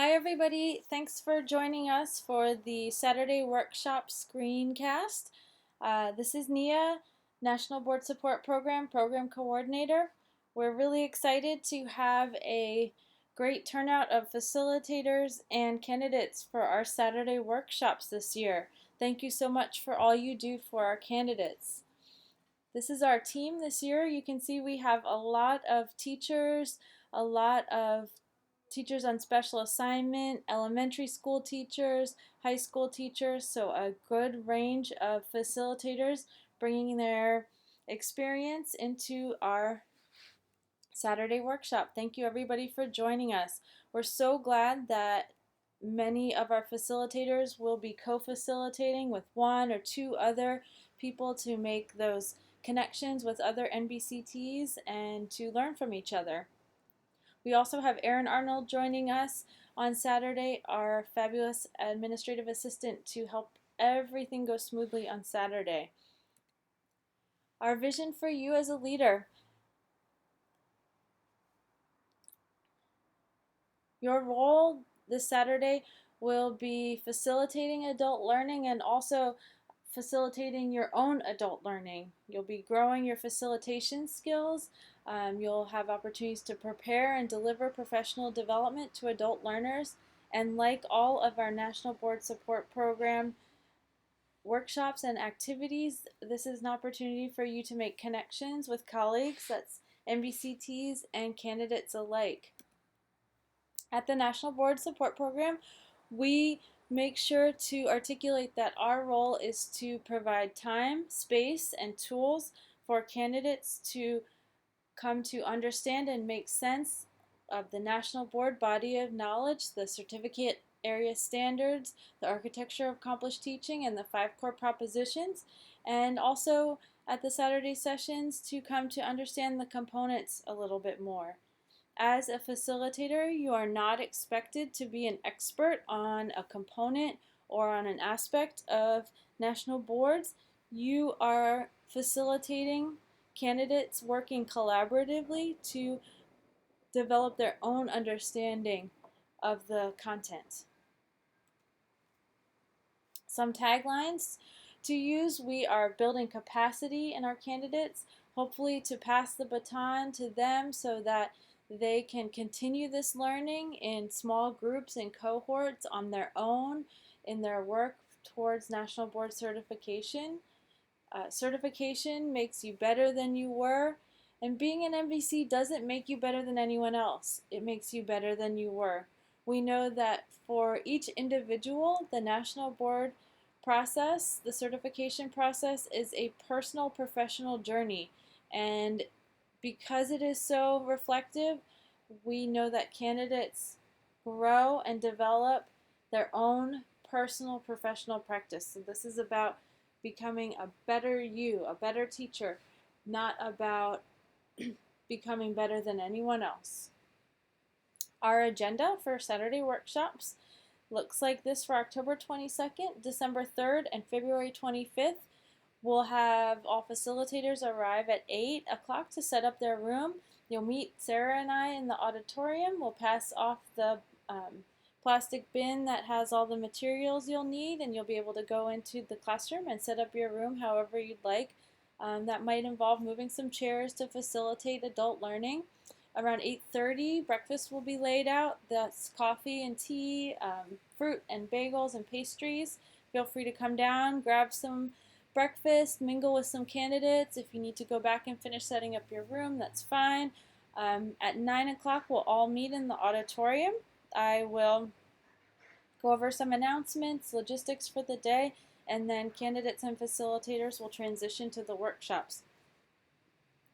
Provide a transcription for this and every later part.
Hi everybody, thanks for joining us for the Saturday Workshop Screencast. This is Nia, National Board Support Program Coordinator. We're really excited to have a great turnout of facilitators and candidates for our Saturday workshops this year. Thank you so much for all you do for our candidates. This is our team this year. You can see we have a lot of teachers, a lot of teachers on special assignment, elementary school teachers, high school teachers, so a good range of facilitators bringing their experience into our Saturday workshop. Thank you everybody for joining us. We're so glad that many of our facilitators will be co-facilitating with one or two other people to make those connections with other NBCTs and to learn from each other. We also have Erin Arnold joining us on Saturday, our fabulous administrative assistant, to help everything go smoothly on Saturday. Our vision for you as a leader. Your role this Saturday will be facilitating adult learning and also facilitating your own adult learning. You'll be growing your facilitation skills. You'll have opportunities to prepare and deliver professional development to adult learners. And like all of our National Board Support Program workshops and activities, this is an opportunity for you to make connections with colleagues, that's NBCTs and candidates alike. At the National Board Support Program, we make sure to articulate that our role is to provide time, space, and tools for candidates to come to understand and make sense of the National Board body of knowledge, the certificate area standards, the architecture of accomplished teaching, and the 5 core propositions, and also at the Saturday sessions to come to understand the components a little bit more. As a facilitator, you are not expected to be an expert on a component or on an aspect of national boards. You are facilitating candidates working collaboratively to develop their own understanding of the content. Some taglines to use: we are building capacity in our candidates, hopefully to pass the baton to them so that they can continue this learning in small groups and cohorts on their own in their work towards National Board Certification. Certification makes you better than you were, and being an MBC doesn't make you better than anyone else. It makes you better than you were. We know that for each individual, the National Board process, the certification process, is a personal professional journey, and because it is so reflective, we know that candidates grow and develop their own personal professional practice. So this is about becoming a better you, a better teacher, not about becoming better than anyone else. Our agenda for Saturday workshops looks like this for October 22nd, December 3rd, and February 25th. We'll have all facilitators arrive at 8 o'clock to set up their room. You'll meet Sarah and I in the auditorium. We'll pass off the plastic bin that has all the materials you'll need, and you'll be able to go into the classroom and set up your room however you'd like. That might involve moving some chairs to facilitate adult learning. Around 8:30, breakfast will be laid out. That's coffee and tea, fruit and bagels and pastries. Feel free to come down, grab some breakfast, mingle with some candidates. If you need to go back and finish setting up your room, that's fine. At 9 o'clock, we'll all meet in the auditorium. I will go over some announcements, logistics for the day, and then candidates and facilitators will transition to the workshops.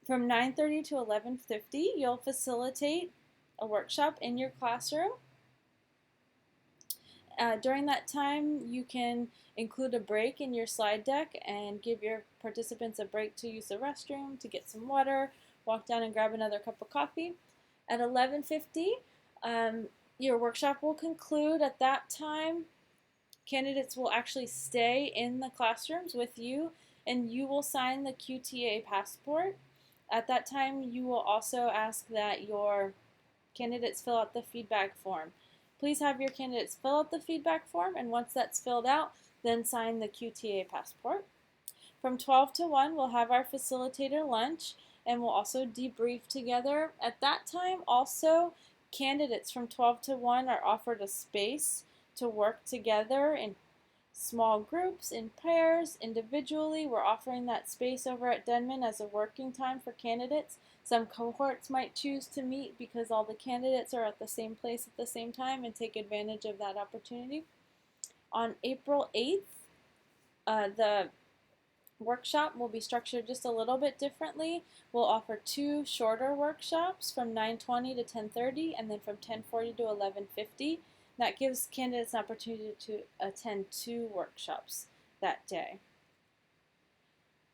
From 9:30 to 11:50, you'll facilitate a workshop in your classroom. During that time, you can include a break in your slide deck and give your participants a break to use the restroom, to get some water, walk down and grab another cup of coffee. At 11:50, your workshop will conclude. At that time, candidates will actually stay in the classrooms with you, and you will sign the QTA passport. At that time, you will also ask that your candidates fill out the feedback form. Please have your candidates fill out the feedback form, and once that's filled out, then sign the QTA passport. From 12 to 1, we'll have our facilitator lunch, and we'll also debrief together. At that time, also, candidates from 12 to 1 are offered a space to work together in small groups, in pairs, individually. We're offering that space over at Denman as a working time for candidates. Some cohorts might choose to meet because all the candidates are at the same place at the same time and take advantage of that opportunity. On April 8th, the workshop will be structured just a little bit differently. We'll offer 2 shorter workshops from 9:20 to 10:30 and then from 10:40 to 11:50. That gives candidates an opportunity to attend 2 workshops that day.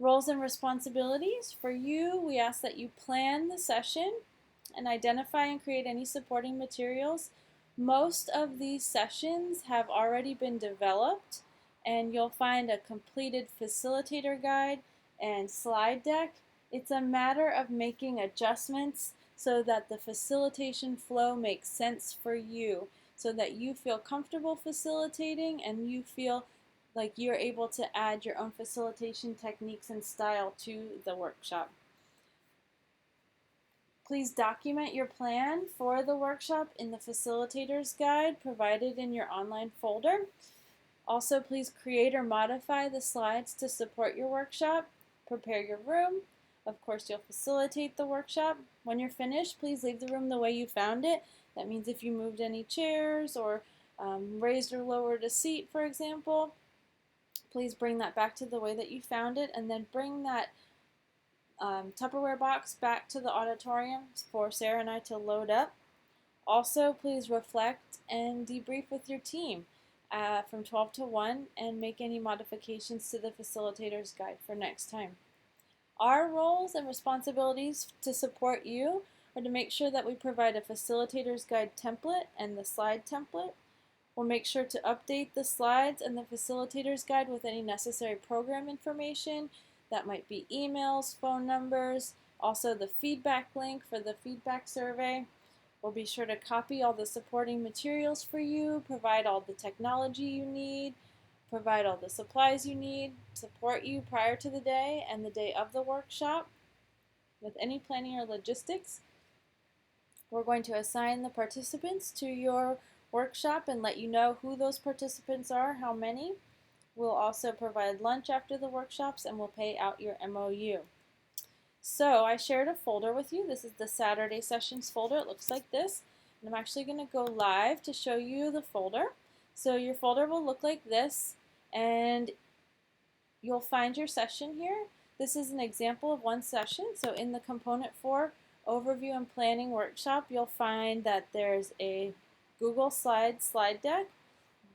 Roles and responsibilities. For you, we ask that you plan the session and identify and create any supporting materials. Most of these sessions have already been developed, and you'll find a completed facilitator guide and slide deck. It's a matter of making adjustments so that the facilitation flow makes sense for you, so that you feel comfortable facilitating and you feel like you're able to add your own facilitation techniques and style to the workshop. Please document your plan for the workshop in the facilitator's guide provided in your online folder. Also, please create or modify the slides to support your workshop. Prepare your room. Of course, you'll facilitate the workshop. When you're finished, please leave the room the way you found it. That means if you moved any chairs or raised or lowered a seat, for example, please bring that back to the way that you found it, and then bring that Tupperware box back to the auditorium for Sarah and I to load up. Also, please reflect and debrief with your team from 12 to 1 and make any modifications to the facilitator's guide for next time. Our roles and responsibilities to support you are to make sure that we provide a facilitator's guide template and the slide template. We'll make sure to update the slides and the facilitator's guide with any necessary program information. That might be emails, phone numbers, also the feedback link for the feedback survey. We'll be sure to copy all the supporting materials for you, provide all the technology you need, provide all the supplies you need, support you prior to the day and the day of the workshop with any planning or logistics. We're going to assign the participants to your workshop and let you know who those participants are, how many. We'll also provide lunch after the workshops, and we'll pay out your MOU. So I shared a folder with you. This is the Saturday sessions folder. It looks like this. And I'm actually going to go live to show you the folder. So your folder will look like this, and you'll find your session here. This is an example of one session. So in the component 4 overview and planning workshop, you'll find that there's a Google Slides slide deck,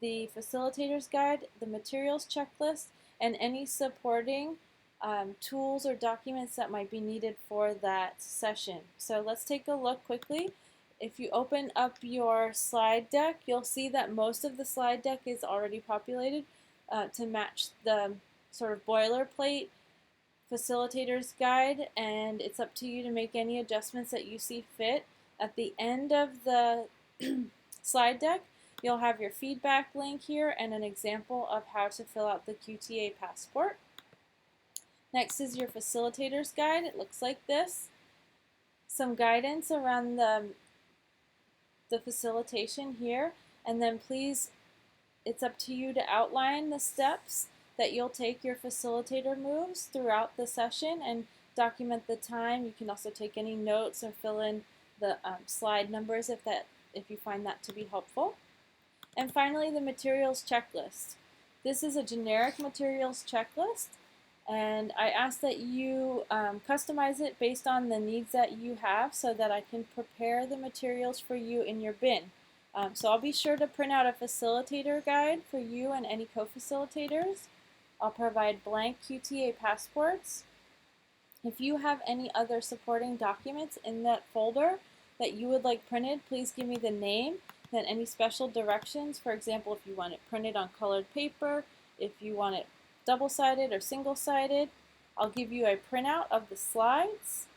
the facilitator's guide, the materials checklist, and any supporting tools or documents that might be needed for that session. So let's take a look quickly. If you open up your slide deck, you'll see that most of the slide deck is already populated to match the sort of boilerplate facilitator's guide, and it's up to you to make any adjustments that you see fit. At the end of the slide deck, you'll have your feedback link here and an example of how to fill out the QTA passport. Next is your facilitator's guide. It looks like this. Some guidance around the facilitation here, and then please, it's up to you to outline the steps that you'll take your facilitator moves throughout the session and document the time. You can also take any notes or fill in the slide numbers if you find that to be helpful. And finally, the materials checklist. This is a generic materials checklist, and I ask that you customize it based on the needs that you have so that I can prepare the materials for you in your bin. So I'll be sure to print out a facilitator guide for you and any co-facilitators. I'll provide blank QTA passports. If you have any other supporting documents in that folder that you would like printed, please give me the name, then any special directions. For example, if you want it printed on colored paper, if you want it double-sided or single-sided, I'll give you a printout of the slides.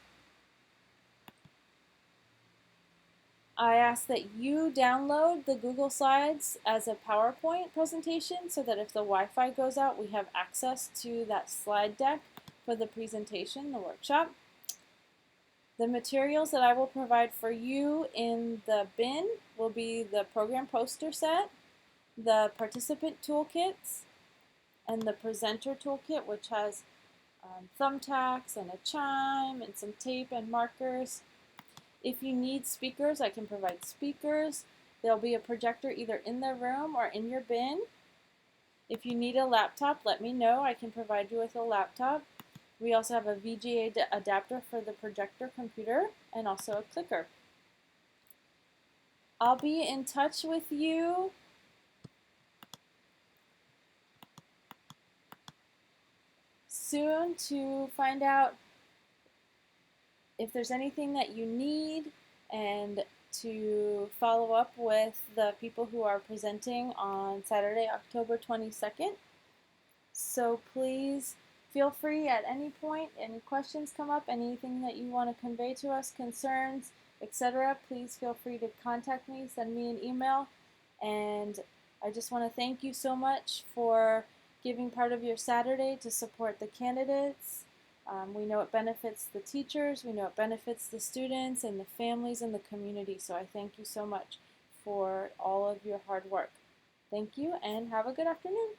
I ask that you download the Google Slides as a PowerPoint presentation so that if the Wi-Fi goes out, we have access to that slide deck for the presentation, the workshop. The materials that I will provide for you in the bin will be the program poster set, the participant toolkits, and the presenter toolkit, which has thumbtacks and a chime and some tape and markers. If you need speakers, I can provide speakers. There'll be a projector either in the room or in your bin. If you need a laptop, let me know. I can provide you with a laptop. We also have a VGA adapter for the projector computer and also a clicker. I'll be in touch with you soon to find out if there's anything that you need and to follow up with the people who are presenting on Saturday, October 22nd. So please feel free at any point, any questions come up, anything that you want to convey to us, concerns, etc., please feel free to contact me, send me an email. And I just want to thank you so much for giving part of your Saturday to support the candidates. We know it benefits the teachers, we know it benefits the students and the families and the community, so I thank you so much for all of your hard work. Thank you and have a good afternoon.